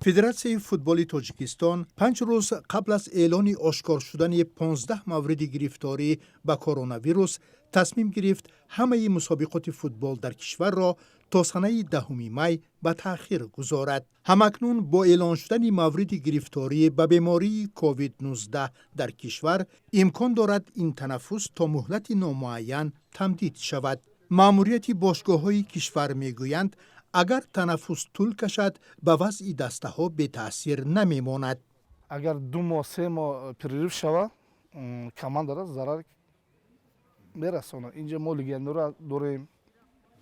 فدراسیون فوتبال تاجیکستان 5 روز قبل از اعلان آشکار شدن 15 مورد گرفتاری به کرونا ویروس تصمیم گرفت همه مسابقات فوتبال در کشور را تا سنه 10 می به تأخیر گذارد. همکنون با اعلان شدن مورد گرفتاری به بیماری کووید 19 در کشور امکان دارد این تنفس تا مهلت نامعین تمدید شود. مأموریت باشگاه‌های کشور میگویند اگر تنفس طول کشد به وضع دسته ها به تاثیر نمی ماند. اگر 2 ماه 3 ماه پریریف شود کمان دارد ضرر میرسونه. اینجا ما لگندو را داریم،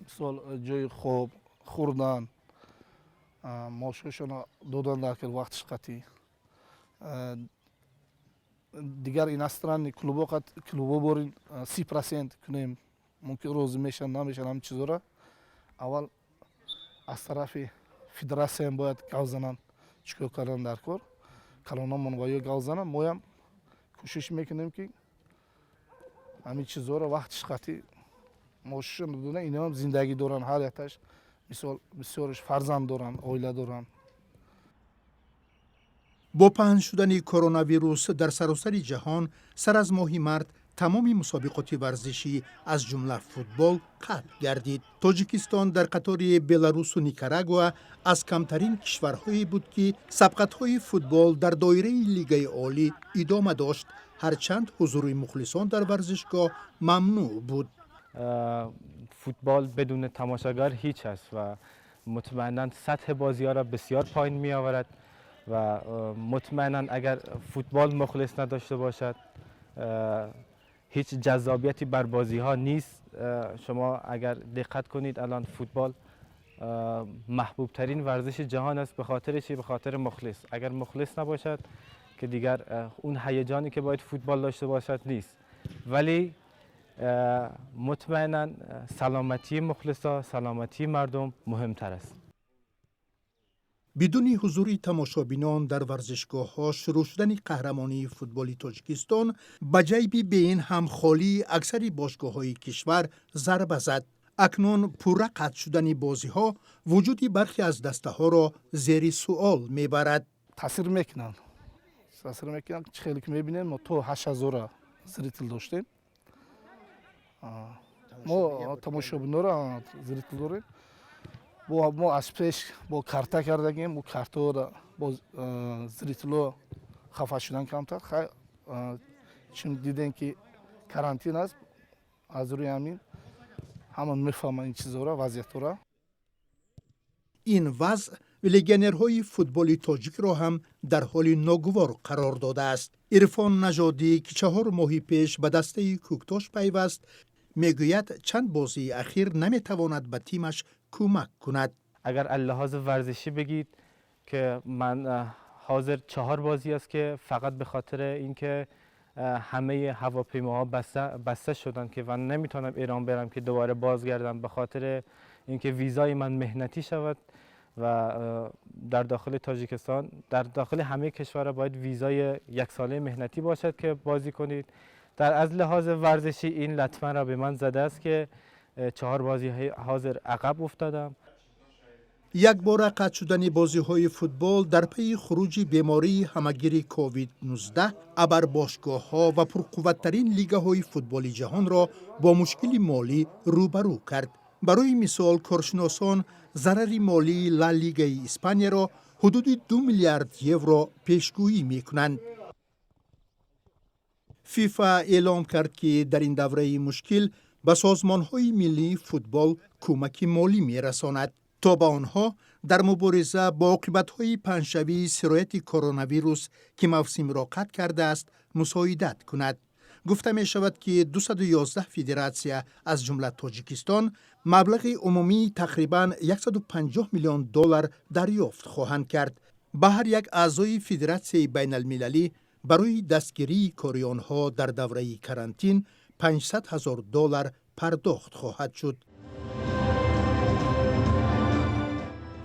مثال جای خواب خوردن ماشوشون دادن در که وقتش قطعی دیگر این استران کلوبا بارین 30% کنیم ممکن روز میشن نمیشن هم چیزا را اول از طرف فدراسیون باید گاو زنن چیکار کردن در کار کلانامون باید گاو زنن ما هم کوشش میکنیم که همین چیزا را وقتش قطعی ماشون دادن اینا هم زندگی دارن حالتش مثال بسیارش فرزند دارن عائله دارن. با پهن شدن کرونا ویروس در سراسر جهان سر از ماه مارس تمام مسابقات ورزشی از جمله فوتبال قطع گردید. تاجیکستان در قطار بلاروس و نیکاراگوآ از کمترین کشورهایی بود که سبقت‌های فوتبال در دایره لیگ عالی ادامه داشت، هرچند حضور مخلصان در ورزشگاه ممنوع بود. فوتبال بدون تماشاگر هیچ است و مطمئنا سطح بازی‌ها را بسیار پایین می آورد و مطمئنا اگر فوتبال مخلص نداشته باشد هیچ جذابیتی بر بازی ها نیست. شما اگر دقت کنید الان فوتبال محبوب ترین ورزش جهان است. به خاطر چی؟ به خاطر مخلص. اگر مخلص نباشد که دیگر اون هیجانی که باید فوتبال داشته باشد نیست. ولی مطمئنا سلامتی مخلصا، سلامتی مردم مهمتر است. بدون حضور تماشابینان در ورزشگاه‌ها شروع شدن قهرمانی فوتبال تاجیکستان به جیب به این هم خالی اکثر باشگاه‌های کشور ضربه زد. اکنون پوره قطع شدن بازی‌ها وجود برخی از دسته‌ها را زیر سوال میبرد. تاثیر میکنن خیلی که میبینیم ما تو 8000 زریتل داشتیم ما تماشابینا را زریتل داریم ما از پیش با کارتا کردیم و کارتا را با زریتلو خفه شدن کمتر چون دیدن که کارانتین است از روی همین همون میفهمن این چیزا را وضعیت را. این وضع لگنرهای فوتبال تاجیک را هم در حال ناگوار قرار داده است. عرفان نژادی که 4 ماه پیش به دسته کوکتاش پیوست میگوید چند بازی اخیر نمیتواند به تیمش کمک کند. اگر لحاظ ورزشی بگید که من حاضر 4 بازی است که فقط به خاطر اینکه همه هواپیماها بسته شدن که من نمیتونم ایران برم که دوباره بازگردم به خاطر اینکه ویزای من مهنتی شود و در داخل تاجیکستان در داخل همه کشورها باید ویزای 1 ساله مهنتی باشد که بازی کنید. در از لحاظ ورزشی این لطمه را به من زده است که 4 بازی حاضر عقب افتادم. یک بار قطع شدن بازی‌های فوتبال در پی خروج بیماری همه‌گیر کووید 19 ابر باشگاه‌ها و پرقوت‌ترین لیگ‌های فوتبال جهان را با مشکل مالی روبرو کرد. برای مثال کارشناسان ضرر مالی لالیگای اسپانیا را حدود 2 میلیارد یورو پیشگویی می‌کنند. فیفا اعلام کرد که در این دوره مشکل به سازمان‌های ملی فوتبال کمک مالی می‌رساند تا به آنها در مبارزه با عاقبت‌های پنجشنبه سرایت کرونا ویروس که موسم را قطع کرده است مساعدت کند. گفته می شود که 211 فدراسیون از جمله تاجیکستان مبلغ عمومی تقریباً 150 میلیون دلار دریافت خواهند کرد. به هر یک اعضای فدراسیون بین المللی برای دستگیری کاری آنها در دوره کرانتین 500,000 دلار پرداخت خواهد شد.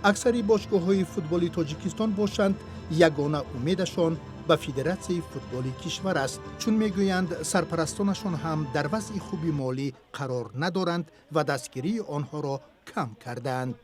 اکثر باشگاه‌های فوتبال تاجیکستان باشند یگانه امیدشان به فدراسیون فوتبال کشور است، چون میگویند سرپرستانشان هم در وضع خوبی مالی قرار ندارند و دستگیری آنها را کم کردند.